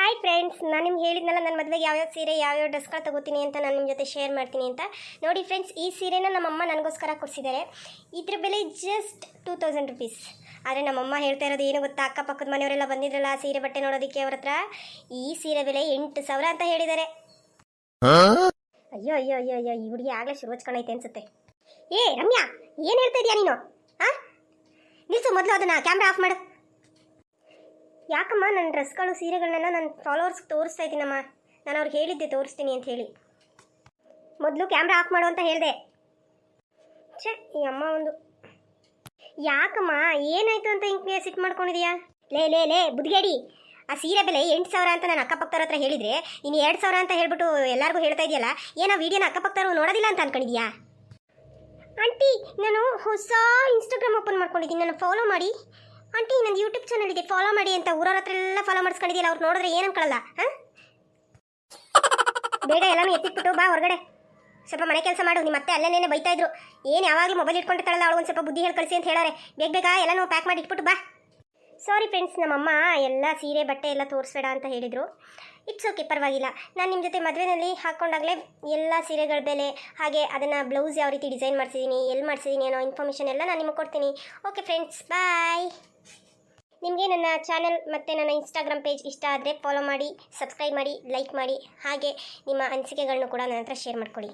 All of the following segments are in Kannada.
ಹಾಯ್ ಫ್ರೆಂಡ್ಸ್, ನಾನು ನಿಮ್ಗೆ ಹೇಳಿದ್ನಲ್ಲ ನನ್ನ ಮದುವೆಗೆ ಯಾವ್ಯಾವ ಸೀರೆ ಯಾವ್ಯಾವ ಡ್ರೆಸ್ಗಳು ತಗೋತೀನಿ ಅಂತ ನಾನು ನಿಮ್ಮ ಜೊತೆ ಶೇರ್ ಮಾಡ್ತೀನಿ ಅಂತ. ನೋಡಿ ಫ್ರೆಂಡ್ಸ್, ಈ ಸೀರೆನ ನಮ್ಮಮ್ಮ ನನಗೋಸ್ಕರ ಕೊಡಿಸಿದ್ದಾರೆ. ಇದ್ರ ಬೆಲೆ ಜಸ್ಟ್ 2000 ರುಪೀಸ್. ಆದರೆ ನಮ್ಮಮ್ಮ ಹೇಳ್ತಾ ಇರೋದು ಏನು ಗೊತ್ತಾ, ಅಕ್ಕಪಕ್ಕದ ಮನೆಯವರೆಲ್ಲ ಬಂದಿದ್ರಲ್ಲ ಆ ಸೀರೆ ಬಟ್ಟೆ ನೋಡೋದಕ್ಕೆ, ಅವ್ರ ಹತ್ರ ಈ ಸೀರೆ ಬೆಲೆ 8,000 ಅಂತ ಹೇಳಿದ್ದಾರೆ. ಅಯ್ಯೋ ಅಯ್ಯೋ ಅಯ್ಯೋ ಅಯ್ಯೋ, ಈ ಹುಡುಗಿ ಆಗಲೇ ಶುರು ಹಚ್ಕೊಂಡೈತೆ ಅನ್ಸುತ್ತೆ. ಏ ರಮ್ಯಾ, ಏನು ಹೇಳ್ತಾ ಇದೀಯಾ ನೀನು? ನಿಲ್ಸು ಮೊದಲು, ಅದನ್ನ ಕ್ಯಾಮ್ರಾ ಆಫ್ ಮಾಡು. ಯಾಕಮ್ಮ ನನ್ನ ಡ್ರೆಸ್ಗಳು ಸೀರೆಗಳನ್ನೆಲ್ಲ ನನ್ನ ಫಾಲೋವರ್ಸ್ಗೆ ತೋರಿಸ್ತಾ ಇದ್ದೀನಮ್ಮ. ನಾನು ಅವ್ರಿಗೆ ಹೇಳಿದ್ದೆ ತೋರಿಸ್ತೀನಿ ಅಂತ ಹೇಳಿ. ಮೊದಲು ಕ್ಯಾಮ್ರಾ ಆಫ್ ಮಾಡು ಅಂತ ಹೇಳಿದೆ. ಛೇ, ಈ ಅಮ್ಮ ಒಂದು. ಯಾಕಮ್ಮ, ಏನಾಯ್ತು ಅಂತ ಹಿಂಗೆ ಸಿಟ್ಟು ಮಾಡ್ಕೊಂಡಿದೀಯಾ? ಲೇ ಲೇ ಲೇ ಬುದ್ಧಿಗೇಡಿ, ಆ ಸೀರೆ ಬೆಲೆ 8,000 ಅಂತ ನಾನು ಅಕ್ಕಪಕ್ಕದವ್ರ ಹತ್ರ ಹೇಳಿದರೆ ನೀನು 2,000 ಅಂತ ಹೇಳ್ಬಿಟ್ಟು ಎಲ್ಲರಿಗೂ ಹೇಳ್ತಾ ಇದೆಯಲ್ಲ. ಏನೋ ವೀಡಿಯೋನ ಅಕ್ಕಪಕ್ಕದವ್ರು ನೋಡೋದಿಲ್ಲ ಅಂತ ಅನ್ಕೊಂಡಿದ್ಯಾ? ಆಂಟಿ, ನಾನು ಹೊಸ ಇನ್ಸ್ಟಾಗ್ರಾಮ್ ಓಪನ್ ಮಾಡ್ಕೊಂಡಿದ್ದೀನಿ, ನಾನು ಫಾಲೋ ಮಾಡಿ. ಆಂಟಿ, ನಂದು ಯೂಟ್ಯೂಬ್ ಚಾನಲ್ ಇದೆ, ಫಾಲೋ ಮಾಡಿ ಅಂತ ಊರವ್ರ ಹತ್ರ ಎಲ್ಲ ಫಾಲೋ ಮಾಡಿಸ್ಕೊಂಡಿದ್ಯಲ್ಲ. ಅವ್ರು ನೋಡಿದ್ರೆ ಏನು ಅನ್ಕೊಳ್ಳಲ್ಲ? ಹಾಂ, ಬೇಡ, ಎಲ್ಲನೂ ಎತ್ತಿಟ್ಬಿಟ್ಟು ಬಾ ಹೊರಗಡೆ. ಸ್ವಲ್ಪ ಮನೆ ಕೆಲಸ ಮಾಡು. ನಿಮ್ಮ ಮತ್ತೆ ಅಲ್ಲೇನೇ ಬೈತಾ ಇದ್ರು, ಏನು ಯಾವಾಗಲೂ ಮೊಬೈಲ್ ಇಟ್ಕೊಂಡಿರ್ತಾಳಲ್ಲ, ಅವಳು ಒಂದು ಸ್ವಲ್ಪ ಬುದ್ಧಿ ಹೇಳಿ ಕಳಿಸಿ ಅಂತ ಹೇಳಾರೆ. ಬೇಗ ಬೇಗ ಎಲ್ಲನೂ ಪ್ಯಾಕ್ ಮಾಡಿ ಇಟ್ಬಿಟ್ಟು ಬಾ. ಸಾರಿ ಫ್ರೆಂಡ್ಸ್, ನಮ್ಮಮ್ಮ ಎಲ್ಲ ಸೀರೆ ಬಟ್ಟೆ ಎಲ್ಲ ತೋರಿಸ್ಬೇಡ ಅಂತ ಹೇಳಿದರು. ಇಟ್ಸ್ ಓಕೆ, ಪರವಾಗಿಲ್ಲ. ನಾನು ನಿಮ್ಮ ಜೊತೆ ಮದುವೆಯಲ್ಲಿ ಹಾಕ್ಕೊಂಡಾಗಲೇ ಎಲ್ಲ ಸೀರೆಗಳ ಬೆಲೆ, ಹಾಗೆ ಅದನ್ನು ಬ್ಲೌಸ್ ಯಾವ ರೀತಿ ಡಿಸೈನ್ ಮಾಡಿಸಿದ್ದೀನಿ, ಎಲ್ಲಿ ಮಾಡಿಸಿದ್ದೀನಿ ಅನ್ನೋ ಇನ್ಫಾರ್ಮೇಷನ್ ಎಲ್ಲ ನಾನು ನಿಮಗೆ ಕೊಡ್ತೀನಿ. ಓಕೆ ಫ್ರೆಂಡ್ಸ್, ಬಾಯ್. ನಿಮಗೆ ನನ್ನ ಚಾನಲ್ ಮತ್ತು ನನ್ನ ಇನ್ಸ್ಟಾಗ್ರಾಮ್ ಪೇಜ್ ಇಷ್ಟ ಆದರೆ ಫಾಲೋ ಮಾಡಿ, ಸಬ್ಸ್ಕ್ರೈಬ್ ಮಾಡಿ, ಲೈಕ್ ಮಾಡಿ, ಹಾಗೆ ನಿಮ್ಮ ಅನಿಸಿಕೆಗಳನ್ನು ಕೂಡ ನನ್ನ ಹತ್ರ ಶೇರ್ ಮಾಡ್ಕೊಳ್ಳಿ.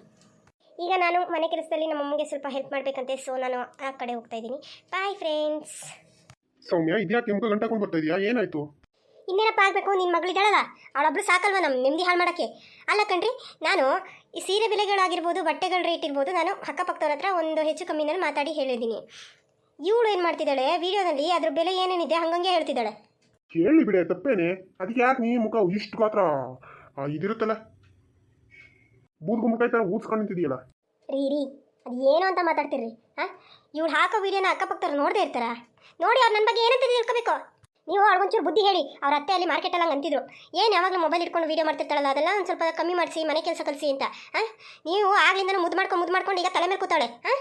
ಈಗ ನಾನು ಮನೆ ಕೆಲಸದಲ್ಲಿ ನಮ್ಮಮ್ಮಗೆ ಸ್ವಲ್ಪ ಹೆಲ್ಪ್ ಮಾಡಬೇಕಂತೆ, ಸೊ ನಾನು ಆ ಕಡೆ ಹೋಗ್ತಾ ಇದ್ದೀನಿ. Bye friends. ಸೌಮ್ಯ, ಇದ್ಯಾಕೆ ಕೆಂಪು ಗಂಟೆ ಬರ್ತಾ ಇದೆಯಾ? ಏನಾಯ್ತು? ಇನ್ನೇನಪ್ಪ ಆಗಬೇಕು, ನಿನ್ನ ಮಗಳಿದ್ದಾಳಲ್ಲ, ಅವಳೊಬ್ರು ಸಾಕಲ್ವ ನಮ್ಮ ನೆಮ್ಮದಿ ಹಾಳು ಮಾಡೋಕ್ಕೆ? ಅಲ್ಲ ಕಣ್ರಿ, ನಾನು ಈ ಸೀರೆ ಬೆಲೆಗಳಾಗಿರ್ಬೋದು, ಬಟ್ಟೆಗಳ ರೇಟ್ ಇರ್ಬೋದು, ನಾನು ಅಕ್ಕಪಕ್ಕದವ್ರ ಹತ್ರ ಒಂದು ಹೆಚ್ಚು ಕಮ್ಮಿನಲ್ಲಿ ಮಾತಾಡಿ ಹೇಳಿದ್ದೀನಿ. ಇವಳು ಏನು ಮಾಡ್ತಿದ್ದಾಳೆ, ವಿಡಿಯೋದಲ್ಲಿ ಅದ್ರ ಬೆಲೆ ಏನೇನಿದೆ ಹಂಗಂಗೆ ಹೇಳ್ತಿದ್ದಾಳೆ. ಕೇಳಿ ಬಿಡೆ, ತಪ್ಪೇನೆ. ಅದಕ್ಕೆ ಯಾಕೆ ನೀ ಮುಖ ಇಷ್ಟು ಗಾತ್ರ ಇದಿರುತ್ತಲ್ಲ, ಬೂದ್ಗು ಮುಖ ಈ ಥರ ಊದ್ಸ್ಕೊಂಡು ನಿಂತಿದೆಯಲ್ಲ? ರೀ, ಅದು ಏನು ಅಂತ ಮಾತಾಡ್ತೀರಿ? ಹಾಂ, ಇವಳು ಹಾಕೋ ವಿಡಿಯೋನ ಅಕ್ಕಪಕ್ಕದವ್ರು ನೋಡದೇ ಇರ್ತಾರ? ನೋಡಿ, ಅವ್ರು ನನ್ನ ಬಗ್ಗೆ ಏನಂತ ತಿಳ್ಕೊಬೇಕು. ನೀವು ಅವ್ರಿಗೊಂಚೂರು ಬುದ್ಧಿ ಹೇಳಿ. ಅವ್ರ ಅತ್ತೆ ಅಲ್ಲಿ ಮಾರ್ಕೆಟಲ್ಲಿ ಹಂಗೆ ಅಂತಿದ್ರು, ಏನು ಯಾವಾಗಲೂ ಮೊಬೈಲ್ ಇಟ್ಕೊಂಡು ವೀಡಿಯೋ ಮಾಡ್ತಿರ್ತಾಳಲ್ಲ, ಅದೆಲ್ಲ ಒಂದು ಸ್ವಲ್ಪ ಕಮ್ಮಿ ಮಾಡಿಸಿ, ಮನೆ ಕೆಲಸ ಕಲಿಸಿ ಅಂತ. ಹಾಂ, ನೀವು ಆಗ್ಲಿಂದ ಮುದ್ದು ಮಾಡ್ಕೊಂಡು ಈಗ ತಲೆ ಮೇಲೆ ಕೂತಾಳೆ. ಹಾಂ,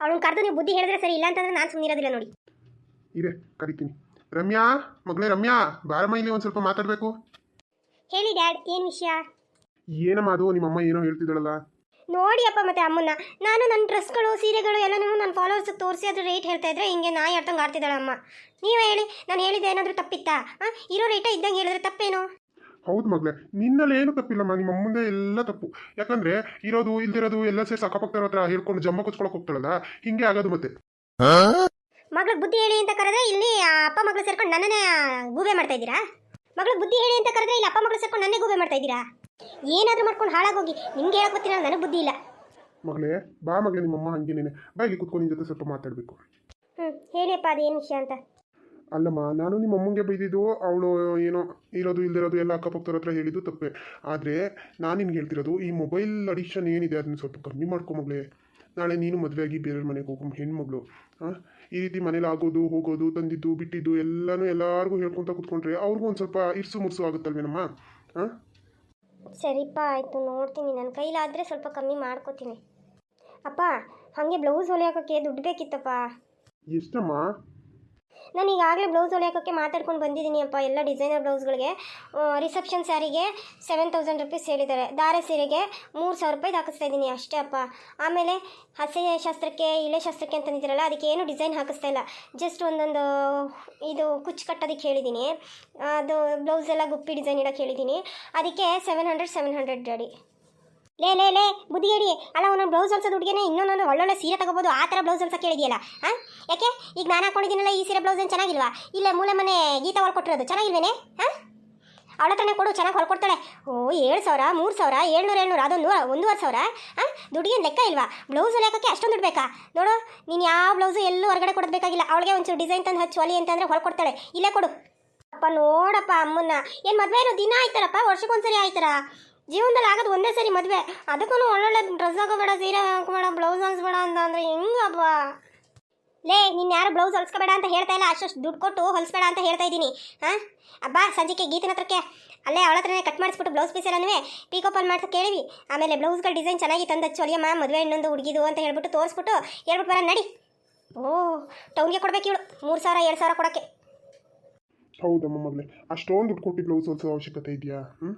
ಅವಳನ್ನ ಕರೆದು ನೀವು ಬುದ್ಧಿ ಹೇಳಿದ್ರೆ ಸರಿ, ಇಲ್ಲ ಅಂತಂದ್ರೆ ನಾನು ಸುಮ್ಮನಿರೋದಿಲ್ಲ ನೋಡಿ. ಇದೆ, ಕರಿತೀನಿ. ರಮ್ಯಾ, ಮಗಳೇ ರಮ್ಯಾ, ಬಾರಮ್ಮ ಇಲ್ಲಿ ಒಂದು ಸ್ವಲ್ಪ ಮಾತಾಡಬೇಕು. ಹೇಳಿ ಡ್ಯಾಡ್, ಏನು ವಿಷಯ? ಏನಮ್ಮ ಅದು, ನಿಮ್ಮಮ್ಮ ಏನೋ ಹೇಳ್ತಿದ್ದಾಳಲ್ಲ? ನೋಡಿ ಅಪ್ಪ, ಮತ್ತೆ ಅಮ್ಮನ್ನ ನಾನು ನನ್ನ ಡ್ರೆಸ್ಗಳು ಸೀರೆಗಳು ಎಲ್ಲನೂ ನನ್ನ ಫಾಲೋವರ್ಸ್ಗೆ ತೋರಿಸಿ ಅದ್ರ ರೇಟ್ ಹೇಳ್ತಾ ಇದ್ರೆ ಹಿಂಗೆ ನಾಯಿ ಅರ್ಥಂಗೆ ಆಡ್ತಿದ್ದಾಳೆ ಅಮ್ಮ. ನೀವೇ ಹೇಳಿ, ನಾನು ಹೇಳಿದ್ದೆ ಏನಾದರೂ ತಪ್ಪಿತ್ತಾ? ಇರೋ ರೇಟ ಇದ್ದಂಗೆ ಹೇಳಿದ್ರೆ ತಪ್ಪೇನು? ಹೌದು ಮಗಳೇ, ನಿನ್ನಲ್ಲಿ ಏನು ತಪ್ಪಿಲ್ಲಮ್ಮ, ನಿಮ್ಮ ಮುಂದೆ ಎಲ್ಲ ತಪ್ಪು. ಯಾಕಂದ್ರೆ ಇರೋದು ಇಲ್ದಿರೋದು ಎಲ್ಲ ಸೇರಿ ಅಕ್ಕಪಕ್ಕದವ್ರ ಹತ್ರ ಹೇಳ್ಕೊಂಡು ಜಮ್ಮ ಕೊಚ್ಕೊಳಕ್ ಹೋಗ್ತಾಳಲ್ಲ, ಹಿಂಗೆ ಆಗೋದು ಮತ್ತೆ. ಮಗಳಿಗೆ ಬುದ್ಧಿ ಹೇಳಿ ಅಂತ ಕರೆದ್ರೆ ಇಲ್ಲಿ ಅಪ್ಪ ಮಗಳು ಸೇರ್ಕೊಂಡು ನನ್ನನ್ನೇ ಗೂಬೆ ಮಾಡ್ತಾ ಇದ್ದೀರಾ? ಮಗಳಿಗೆ ಬುದ್ಧಿ ಹೇಳಿ ಅಂತ ಕರೆದ್ರೆ ಇಲ್ಲಿ ಅಪ್ಪ ಮಗಳು ಸೇರ್ಕೊಂಡು ನನ್ನೇ ಗೂಬೆ ಮಾಡ್ತಾ ಇದ್ದೀರಾ? ಏನಾದರೂ ಮಾಡ್ಕೊಂಡು ಹಾಳಾಗೋಗಿ. ನಿಮ್ಗೆ ಹೇಳಕ್ ಗೊತ್ತಿಲ್ಲ, ನನಗೆ ಬುದ್ಧಿ ಇಲ್ಲ. ಮಗಳೇ ಬಾ ಮಗಳೇ, ನಿಮ್ಮಮ್ಮ ಹಂಗೇನೇನೆ ಬಾ, ಇಲ್ಲಿ ಕುತ್ಕೊಂಡು ನಿನ್ನ ಜೊತೆ ಸ್ವಲ್ಪ ಮಾತಾಡಬೇಕು. ಹೇಳಿಯಪ್ಪ, ಅದೇನು ವಿಷಯ ಅಂತ. ಅಲ್ಲಮ್ಮ, ನಾನು ನಿಮ್ಮ ಅಮ್ಮಂಗೆ ಬೈದಿದ್ದು, ಅವಳು ಏನೋ ಇರೋದು ಇಲ್ದಿರೋದು ಎಲ್ಲ ಅಕ್ಕಪಕ್ಕದವ್ರ ಹತ್ರ ಹೇಳಿದ್ದು ತಪ್ಪೆ. ಆದರೆ ನಾನು ನಿನ್ಗೆ ಹೇಳ್ತಿರೋದು, ಈ ಮೊಬೈಲ್ ಅಡಿಕ್ಷನ್ ಏನಿದೆ ಅದನ್ನು ಸ್ವಲ್ಪ ಕಮ್ಮಿ ಮಾಡ್ಕೊ ಮಗಳೇ. ನಾಳೆ ನೀನು ಮದುವೆಯಾಗಿ ಬೇರೆಯವ್ರ ಮನೆಗೆ ಹೋಗೋ ಹೆಣ್ಮಗಳು. ಈ ರೀತಿ ಮನೇಲಿ ಆಗೋದು ಹೋಗೋದು, ತಂದಿದ್ದು ಬಿಟ್ಟಿದ್ದು ಎಲ್ಲನೂ ಎಲ್ಲರಿಗೂ ಹೇಳ್ಕೊತ ಕೂತ್ಕೊಂಡ್ರೆ ಅವ್ರಿಗೂ ಒಂದು ಸ್ವಲ್ಪ ಇರ್ಸು ಮುರ್ಸು ಆಗುತ್ತಲ್ವೇನಮ್ಮ? ಸರಿಪ್ಪ, ಆಯಿತು, ನೋಡ್ತೀನಿ. ನನ್ನ ಕೈಲಾದರೆ ಸ್ವಲ್ಪ ಕಮ್ಮಿ ಮಾಡ್ಕೋತೀನಿ. ಅಪ್ಪ, ಹಾಗೆ ಬ್ಲೌಸ್ ಹೊಲಿಯೋಕ್ಕೆ ದುಡ್ಡು ಬೇಕಿತ್ತಪ್ಪ. ಎಷ್ಟಮ್ಮ? ನಾನು ಈಗಾಗಲೇ ಬ್ಲೌಸ್ ಹೊಲಿಯೋಕ್ಕೆ ಮಾತಾಡ್ಕೊಂಡು ಬಂದಿದ್ದೀನಿ ಅಪ್ಪ. ಎಲ್ಲ ಡಿಸೈನರ್ ಬ್ಲೌಸ್ಗಳಿಗೆ ರಿಸೆಪ್ಷನ್ ಸ್ಯಾರಿಗೆ 7,000 ರುಪೀಸ್ ಹೇಳಿದ್ದಾರೆ. ಧಾರೆ ಸೀರೆಗೆ 3,000 ರೂಪಾಯಿ ಹಾಕಿಸ್ತಾ ಇದ್ದೀನಿ ಅಷ್ಟೇ ಅಪ್ಪ. ಆಮೇಲೆ ಹಸೆ ಶಾಸ್ತ್ರಕ್ಕೆ, ಇಳೆ ಶಾಸ್ತ್ರಕ್ಕೆ ಅಂತಂದಿದ್ದೀರಲ್ಲ, ಅದಕ್ಕೆ ಏನು ಡಿಸೈನ್ ಹಾಕಿಸ್ತಾ ಇಲ್ಲ. ಜಸ್ಟ್ ಒಂದೊಂದು ಇದು ಕುಚ್ಚು ಕಟ್ಟೋದಕ್ಕೆ ಹೇಳಿದ್ದೀನಿ. ಅದು ಬ್ಲೌಸ್ ಎಲ್ಲ ಗುಪ್ಪಿ ಡಿಸೈನ್ ಇಡೋಕ್ಕೆ ಹೇಳಿದ್ದೀನಿ. ಅದಕ್ಕೆ 700 ಗಾಡಿ. ಲೇ ಲೇ ಲೇ ಬುದ್ಧಿ ಹೇಳಿ. ಅಲ್ಲ, ಒಂದೊಂದು ಬ್ಲೌಸ್ ಹೊಲ್ಸೋದು ಹುಡುಗಿನೇ ಇನ್ನೊಂದೊಂದು ಒಳ್ಳೊಳ್ಳೆ ಸೀರೆ ತಗೋಬೋದು, ಆ ಥರ ಬ್ಲೌಸ್ ಹೊಲ್ಸಕ್ಕೆ ಹೇಳಿದೆಯಲ್ಲ. ಯಾಕೆ ಈಗ ನಾನು ಹಾಕೊಂಡಿದ್ದೀನಲ್ಲ, ಈ ಸೀರೆ ಬ್ಲೌಸ್ ಏನು ಚೆನ್ನಾಗಿಲ್ವಾ? ಇಲ್ಲ ಮೂಲೆ ಮನೆ ಗೀತಾ ಹೊಲ್ಕೊಟ್ಟಿರೋದು ಚೆನ್ನಾಗಿಲ್ವೇನೆ? ಅವಳ ಹತ್ರನೇ ಕೊಡು, ಚೆನ್ನಾಗಿ ಹೊಲ್ಕೊಡ್ತಾಳೆ. ಓ, 7,000, 3,000, 700 ಅದೊಂದು 1,500. ದುಡ್ಡಿಗೆ ಲೆಕ್ಕ ಇಲ್ವಾ? ಬ್ಲೌಸ್ ಹೊಲಿಯೋಕ್ಕೆ ಅಷ್ಟೊಂದು ದುಡ್ಡು ಬೇಕಾ? ನೋಡು, ನೀನು ಯಾವ ಬ್ಲೌಸು ಎಲ್ಲೂ ಹೊರಗಡೆ ಕೊಡಬೇಕಾಗಿಲ್ಲ. ಅವಳಿಗೆ ಒಂಚೂರು ಡಿಸೈನ್ ತಂದು ಹಚ್ಚು ಹೊಲಿ ಅಂತಂದರೆ ಹೊಲ್ಕೊಡ್ತಾಳೆ. ಇಲ್ಲೇ ಕೊಡು ಅಪ್ಪ. ನೋಡಪ್ಪ, ಅಮ್ಮನ್ನ ಏನು ಮದುವೆ ಏನೋ ದಿನ ಆಯ್ತಾರಪ್ಪ, ವರ್ಷಕ್ಕೊಂದ್ಸರಿ ಆಯ್ತಾರ? ಜೀವನದಲ್ಲಿ ಆಗೋದು ಒಂದೇ ಸರಿ ಮದುವೆ, ಅದಕ್ಕೂ ಒಳ್ಳೊಳ್ಳೆ ಡ್ರೆಸ್ ಹಾಕೋಬೇಡ, ಸೀರೆ ಹಾಕೋಬೇಡ, ಬ್ಲೌಸ್ ಹೊಲಿಸ್ಬೇಡ ಅಂತ ಅಂದರೆ ಹೆಂಗಪ್ಪ? ಲೇ, ನೀನು ಯಾರು ಬ್ಲೌಸ್ ಹೊಲಿಸ್ಕೋಬೇಡ ಅಂತ ಹೇಳ್ತಾ ಇಲ್ಲ, ಅಷ್ಟು ದುಡ್ಡು ಕೊಟ್ಟು ಹೊಲಿಸ್ಬೇಡ ಅಂತ ಹೇಳ್ತಾ ಇದ್ದೀನಿ. ಅಬ್ಬಾ, ಸಂಜೆಗೆ ಗೀತನ ಹತ್ರಕ್ಕೆ ಅಲ್ಲೇ ಅವಳ ಹತ್ರನೇ ಕಟ್ ಮಾಡಿಸ್ಬಿಟ್ಟು ಬ್ಲೌಸ್ ಪೀಸ್ ಎಲ್ಲನೂ ಪಿಕಪ್ಪಲ್ಲಿ ಮಾಡ್ಸೋಕೆ ಕೇಳಿವಿ. ಆಮೇಲೆ ಬ್ಲೌಸ್ಗಳು ಡಿಸೈನ್ ಚೆನ್ನಾಗಿ ತಂದು ಹಚ್ಚು ಹೊಲಿಯಮ್ಮ, ಮದುವೆ ಇನ್ನೊಂದು ಹುಡುಗಿದು ಅಂತ ಹೇಳ್ಬಿಟ್ಟು ತೋರಿಸ್ಬಿಟ್ಟು ಹೇಳ್ಬಿಟ್ಟು ಬರ ನಡಿ. ಓ, ಟೌನ್ಗೆ ಕೊಡ್ಬೇಕು ಇವಳು 3,000 7,000 ಕೊಡೋಕ್ಕೆ. ಹೌದಮ್ಮ ಮಗಳೇ, ಅಷ್ಟೊಂದು ದುಡ್ಡು ಕೊಟ್ಟು ಬ್ಲೌಸ್ ಹೊಲಿಸೋ ಅವಶ್ಯಕತೆ ಇದೆಯಾ? ಹ್ಞೂ.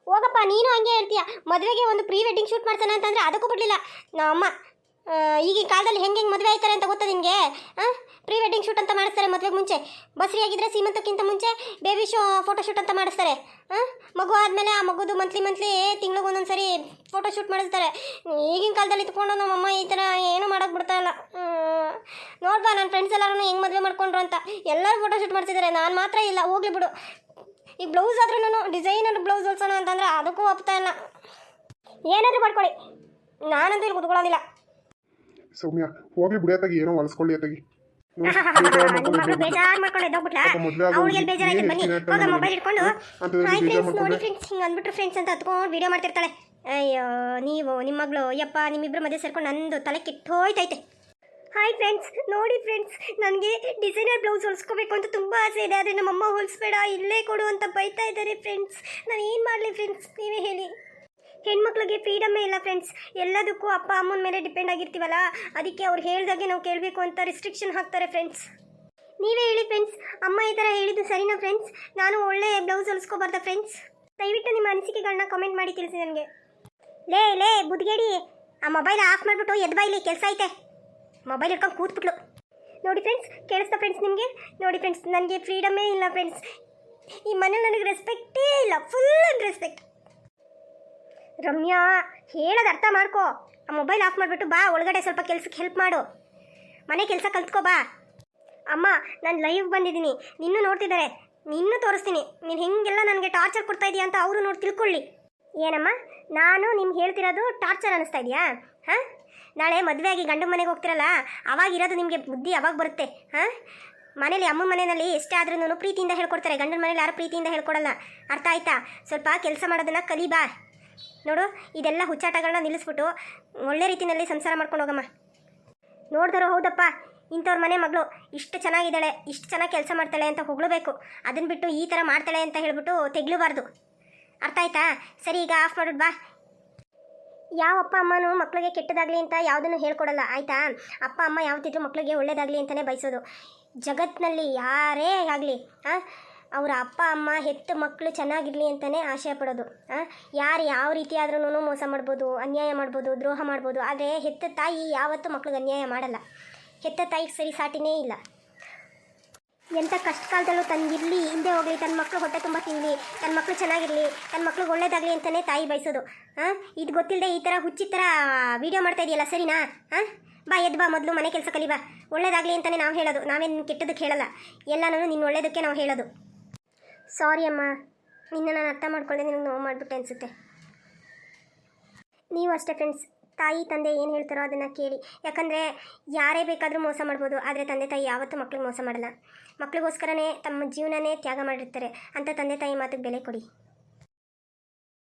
ಹೋಗಪ್ಪ, ನೀನು ಹಂಗೆ ಹೇಳ್ತೀಯ. ಮದುವೆಗೆ ಒಂದು ಪ್ರೀ ವೆಡ್ಡಿಂಗ್ ಶೂಟ್ ಮಾಡ್ತಾನೆ ಅಂತಂದರೆ ಅದಕ್ಕೂ ಬಿಡಲಿಲ್ಲ ನಮ್ಮಮ್ಮ. ಈಗಿನ ಕಾಲದಲ್ಲಿ ಹೆಂಗೆ ಮದುವೆ ಆಯ್ತಾರೆ ಅಂತ ಗೊತ್ತಾ ನಿನಗೆ? ಪ್ರೀ ವೆಡ್ಡಿಂಗ್ ಶೂಟ್ ಅಂತ ಮಾಡಿಸ್ತಾರೆ ಮದುವೆಗೆ ಮುಂಚೆ. ಬಸ್ರಿ ಆಗಿದ್ರೆ ಸೀಮಂತಕ್ಕಿಂತ ಮುಂಚೆ ಬೇಬಿ ಫೋಟೋ ಶೂಟ್ ಅಂತ ಮಾಡಿಸ್ತಾರೆ. ಮಗು ಆದಮೇಲೆ ಆ ಮಗುದು ಮಂತ್ಲಿ ತಿಂಗಳಿಗೆ ಒಂದೊಂದು ಸರಿ ಫೋಟೋ ಶೂಟ್ ಮಾಡಿಸ್ತಾರೆ. ಈಗಿನ ಕಾಲದಲ್ಲಿ ಇಟ್ಕೊಂಡು ನಮ್ಮಮ್ಮ ಈ ಥರ ಏನೂ ಮಾಡೋಕ್ಕೆ ಬಿಡ್ತಾ ಇಲ್ಲ. ನೋಡ್ಬಾ, ನನ್ನ ಫ್ರೆಂಡ್ಸ್ ಎಲ್ಲರೂ ಹೆಂಗೆ ಮದುವೆ ಮಾಡ್ಕೊಂಡ್ರು ಅಂತ ಎಲ್ಲರೂ ಫೋಟೋ ಶೂಟ್ ಮಾಡ್ತಿದ್ದಾರೆ, ನಾನು ಮಾತ್ರ ಇಲ್ಲ. ಹೋಗ್ಲಿ ಬಿಡು. ಈ ಬ್ಲೌಸ್ ಆದ್ರೂ ಡಿಸೈನರ್ ಬ್ಲೌಸ್ ಹೊಲ್ಸೋಣ ಅಂತಂದರೆ ಅದಕ್ಕೂ ಒಪ್ತಾ ಇಲ್ಲ. ಏನಾದರೂ ಮಾಡ್ಕೊಳ್ಳಿ, ನಾನಂತೂ ಇಲ್ಲಿ ಕುತ್ಕೊಳ್ಳೋದಿಲ್ಲ. ಸೌಮ್ಯ, ಹೋಗ್ಲಿ ಬಿಡಿಯತ್ತಾಗಿ ಏನೋ ಹೊಲಿಸ್ಕೊಳ್ಳಿ ಅತ್ತಾಗಿ. ಬೇಜಾರು ಮಾಡ್ಕೊಂಡು ಎದ್ದೋಗ್ಬಿಟ್ಲಾ? ಅವ್ಳಿಗೆ ಬೇಜಾರಾಗಿ ಬನ್ನಿ ಹೋಗ ಮೊಬೈಲ್ ಇಟ್ಕೊಂಡು. ಹಾಯ್ ಫ್ರೆಂಡ್ಸ್, ನೋಡಿ ಫ್ರೆಂಡ್ಸ್, ಹಿಂಗೆ ಅಂದ್ಬಿಟ್ರು ಫ್ರೆಂಡ್ಸ್ ಅಂತ ಹತ್ಕೊಂಡು ವೀಡಿಯೋ ಮಾಡ್ತಿರ್ತಾಳೆ. ಅಯ್ಯೋ, ನೀವು ನಿಮ್ಮ ಮಗಳು ಯಪ್ಪ ನಿಮ್ಮಿಬ್ಬರು ಮಧ್ಯೆ ಸೇರ್ಕೊಂಡು ನಂದು ತಲೆ ಕೆಟ್ಟೋಯ್ತೈತೆ. ಹಾಯ್ ಫ್ರೆಂಡ್ಸ್, ನೋಡಿ ಫ್ರೆಂಡ್ಸ್, ನನಗೆ ಡಿಸೈನರ್ ಬ್ಲೌಸ್ ಹೊಲಿಸ್ಕೋಬೇಕು ಅಂತ ತುಂಬ ಆಸೆ ಇದೆ. ಆದರೆ ನಮ್ಮಮ್ಮ ಹೊಲಿಸ್ಬೇಡ, ಇಲ್ಲೇ ಕೊಡು ಅಂತ ಬೈತಾ ಇದ್ದಾರೆ ಫ್ರೆಂಡ್ಸ್. ನಾನು ಏನು ಮಾಡಲಿ ಫ್ರೆಂಡ್ಸ್, ನೀವೇ ಹೇಳಿ. ಹೆಣ್ಮಕ್ಳಿಗೆ ಫ್ರೀಡಮ್ಮೇ ಇಲ್ಲ ಫ್ರೆಂಡ್ಸ್. ಎಲ್ಲದಕ್ಕೂ ಅಪ್ಪ ಅಮ್ಮನ ಮೇಲೆ ಡಿಪೆಂಡ್ ಆಗಿರ್ತೀವಲ್ಲ, ಅದಕ್ಕೆ ಅವ್ರು ಹೇಳ್ದಾಗೆ ನಾವು ಕೇಳಬೇಕು ಅಂತ ರಿಸ್ಟ್ರಿಕ್ಷನ್ ಹಾಕ್ತಾರೆ ಫ್ರೆಂಡ್ಸ್. ನೀವೇ ಹೇಳಿ ಫ್ರೆಂಡ್ಸ್, ಅಮ್ಮ ಈ ಥರ ಹೇಳಿದ್ದು ಸರಿನಾ ಫ್ರೆಂಡ್ಸ್? ನಾನು ಒಳ್ಳೆ ಬ್ಲೌಸ್ ಹೊಲಿಸ್ಕೋಬಾರ್ದಾ ಫ್ರೆಂಡ್ಸ್? ದಯವಿಟ್ಟು ನಿಮ್ಮ ಅನಿಸಿಕೆಗಳನ್ನ ಕಾಮೆಂಟ್ ಮಾಡಿ ತಿಳಿಸಿ ನನಗೆ. ಲೇ ಬುದ್ಗೇಡಿ, ಆ ಮೊಬೈಲ್ ಆಫ್ ಮಾಡಿಬಿಟ್ಟು ಎದ್ದು ಬಾ, ಇಲ್ಲಿ ಕೆಲಸ ಐತೆ. ಮೊಬೈಲ್ ಇಟ್ಕೊಂಡು ಕೂತ್ಬಿಟ್ಲು. ನೋಡಿ ಫ್ರೆಂಡ್ಸ್, ಕೇಳಿಸ್ತಾ ಫ್ರೆಂಡ್ಸ್ ನಿಮಗೆ? ನೋಡಿ ಫ್ರೆಂಡ್ಸ್, ನನಗೆ ಫ್ರೀಡಮ್ಮೇ ಇಲ್ಲ ಫ್ರೆಂಡ್ಸ್. ಈ ಮನೇಲಿ ನನಗೆ ರೆಸ್ಪೆಕ್ಟೇ ಇಲ್ಲ, ಫುಲ್ ಅನ್ರೆಸ್ಪೆಕ್ಟ್. ರಮ್ಯಾ, ಹೇಳೋದು ಅರ್ಥ ಮಾಡ್ಕೋ. ಆ ಮೊಬೈಲ್ ಆಫ್ ಮಾಡಿಬಿಟ್ಟು ಬಾ ಒಳಗಡೆ, ಸ್ವಲ್ಪ ಕೆಲ್ಸಕ್ಕೆ ಹೆಲ್ಪ್ ಮಾಡು. ಮನೆ ಕೆಲಸ ಕಲ್ತ್ಕೋ ಬಾ. ಅಮ್ಮ, ನಾನು ಲೈವ್ ಬಂದಿದ್ದೀನಿ, ನಿನ್ನೂ ನೋಡ್ತಿದ್ದಾರೆ, ನಿನ್ನೂ ತೋರಿಸ್ತೀನಿ. ನೀನು ಹೆಂಗೆಲ್ಲ ನನಗೆ ಟಾರ್ಚರ್ ಕೊಡ್ತಾ ಇದೀಯ ಅಂತ ಅವರು ನೋಡಿ ತಿಳ್ಕೊಳ್ಳಿ. ಏನಮ್ಮ, ನಾನು ನಿಮ್ಗೆ ಹೇಳ್ತಿರೋದು ಟಾರ್ಚರ್ ಅನ್ನಿಸ್ತಾ ಇದೆಯಾ? ಹಾಂ, ನಾಳೆ ಮದುವೆ ಆಗಿ ಗಂಡು ಮನೆಗೆ ಹೋಗ್ತಿರಲ್ಲ, ಅವಾಗಿರೋದು ನಿಮಗೆ ಬುದ್ಧಿ ಅವಾಗ ಬರುತ್ತೆ. ಮನೇಲಿ ಅಮ್ಮನ ಮನೆಯಲ್ಲಿ ಎಷ್ಟೇ ಆದ್ರೂ ಪ್ರೀತಿಯಿಂದ ಹೇಳ್ಕೊಡ್ತಾರೆ, ಗಂಡನ ಮನೇಲಿ ಯಾರು ಪ್ರೀತಿಯಿಂದ ಹೇಳ್ಕೊಡಲ್ಲ. ಅರ್ಥ ಆಯ್ತಾ? ಸ್ವಲ್ಪ ಕೆಲಸ ಮಾಡೋದನ್ನು ಕಲಿಬಾ. ನೋಡು, ಇದೆಲ್ಲ ಹುಚ್ಚಾಟಗಳನ್ನ ನಿಲ್ಲಿಸ್ಬಿಟ್ಟು ಒಳ್ಳೆ ರೀತಿಯಲ್ಲಿ ಸಂಸಾರ ಮಾಡ್ಕೊಂಡು ಹೋಗಮ್ಮ. ನೋಡಿದ್ರು ಹೌದಪ್ಪ, ಇಂಥವ್ರ ಮನೆ ಮಗಳು ಇಷ್ಟು ಚೆನ್ನಾಗಿದ್ದಾಳೆ, ಇಷ್ಟು ಚೆನ್ನಾಗಿ ಕೆಲಸ ಮಾಡ್ತಾಳೆ ಅಂತ ಹೊಗಳಬೇಕು. ಅದನ್ನು ಬಿಟ್ಟು ಈ ಥರ ಮಾಡ್ತಾಳೆ ಅಂತ ಹೇಳ್ಬಿಟ್ಟು ತೆಗ್ಲಬಾರ್ದು. ಅರ್ಥ ಆಯ್ತಾ? ಸರಿ, ಈಗ ಆಫ್ ಮಾಡೋದು ಬಾ. ಯಾವ ಅಪ್ಪ ಅಮ್ಮನೂ ಮಕ್ಕಳಿಗೆ ಕೆಟ್ಟದಾಗಲಿ ಅಂತ ಯಾವುದನ್ನು ಹೇಳ್ಕೊಡಲ್ಲ, ಆಯಿತಾ? ಅಪ್ಪ ಅಮ್ಮ ಯಾವತ್ತಿದ್ರೂ ಮಕ್ಕಳಿಗೆ ಒಳ್ಳೇದಾಗಲಿ ಅಂತಲೇ ಬಯಸೋದು. ಜಗತ್ತಿನಲ್ಲಿ ಯಾರೇ ಆಗಲಿ ಅವರ ಅಪ್ಪ ಅಮ್ಮ ಹೆತ್ತ ಮಕ್ಕಳು ಚೆನ್ನಾಗಿರಲಿ ಅಂತಲೇ ಆಶಯ ಪಡೋದು. ಯಾರು ಯಾವ ರೀತಿ ಆದ್ರೂ ಮೋಸ ಮಾಡ್ಬೋದು, ಅನ್ಯಾಯ ಮಾಡ್ಬೋದು, ದ್ರೋಹ ಮಾಡ್ಬೋದು. ಆದರೆ ಹೆತ್ತ ತಾಯಿ ಯಾವತ್ತೂ ಮಕ್ಳಿಗೆ ಅನ್ಯಾಯ ಮಾಡಲ್ಲ. ಹೆತ್ತ ತಾಯಿಗೆ ಸರಿ ಸಾಟಿನೇ ಇಲ್ಲ. ಎಂಥ ಕಷ್ಟ ಕಾಲದಲ್ಲೂ ತನಗಿರಲಿ, ಹಿಂದೆ ಹೋಗಲಿ, ತನ್ನ ಮಕ್ಕಳು ಹೊಟ್ಟೆ ತುಂಬ ತಿನ್ನಲಿ, ತನ್ನ ಮಕ್ಕಳು ಚೆನ್ನಾಗಿರಲಿ, ತನ್ನ ಮಕ್ಳಿಗೆ ಒಳ್ಳೇದಾಗಲಿ ಅಂತಲೇ ತಾಯಿ ಬಯಸೋದು. ಇದು ಗೊತ್ತಿಲ್ಲದೆ ಈ ಥರ ಹುಚ್ಚಿ ಥರ ವೀಡಿಯೋ ಮಾಡ್ತಾ ಇದೆಯಲ್ಲ, ಸರಿನಾ? ಬಾ, ಎದ್ದು ಬಾ, ಮೊದಲು ಮನೆ ಕೆಲಸ ಕಲಿ ಬಾ. ಒಳ್ಳೇದಾಗಲಿ ಅಂತಲೇ ನಾವು ಹೇಳೋದು, ನಾವೇನು ಕೆಟ್ಟದಕ್ಕೆ ಹೇಳಲ್ಲ. ಎಲ್ಲನೂ ನಿನ್ನ ಒಳ್ಳೇದಕ್ಕೆ ನಾವು ಹೇಳೋದು. ಸಾರಿ ಅಮ್ಮ, ನಿನ್ನ ನಾನು ಅರ್ಥ ಮಾಡ್ಕೊಳ್ಳದೆ ನಿನಗೆ ನೋವು ಮಾಡಿಬಿಟ್ಟೆ ಅನಿಸುತ್ತೆ. ನೀವು ಅಷ್ಟೇ ಫ್ರೆಂಡ್ಸ್, ತಾಯಿ ತಂದೆ ಏನು ಹೇಳ್ತಾರೋ ಅದನ್ನು ಕೇಳಿ. ಯಾಕಂದರೆ ಯಾರೇ ಬೇಕಾದರೂ ಮೋಸ ಮಾಡ್ಬೋದು, ಆದರೆ ತಂದೆ ತಾಯಿ ಯಾವತ್ತೂ ಮಕ್ಳಿಗೆ ಮೋಸ ಮಾಡಲ್ಲ. ಮಕ್ಳಿಗೋಸ್ಕರನೇ ತಮ್ಮ ಜೀವನನೇ ತ್ಯಾಗ ಮಾಡಿರ್ತಾರೆ. ಅಂಥ ತಂದೆ ತಾಯಿ ಮಾತಿಗೆ ಬೆಲೆ ಕೊಡಿ.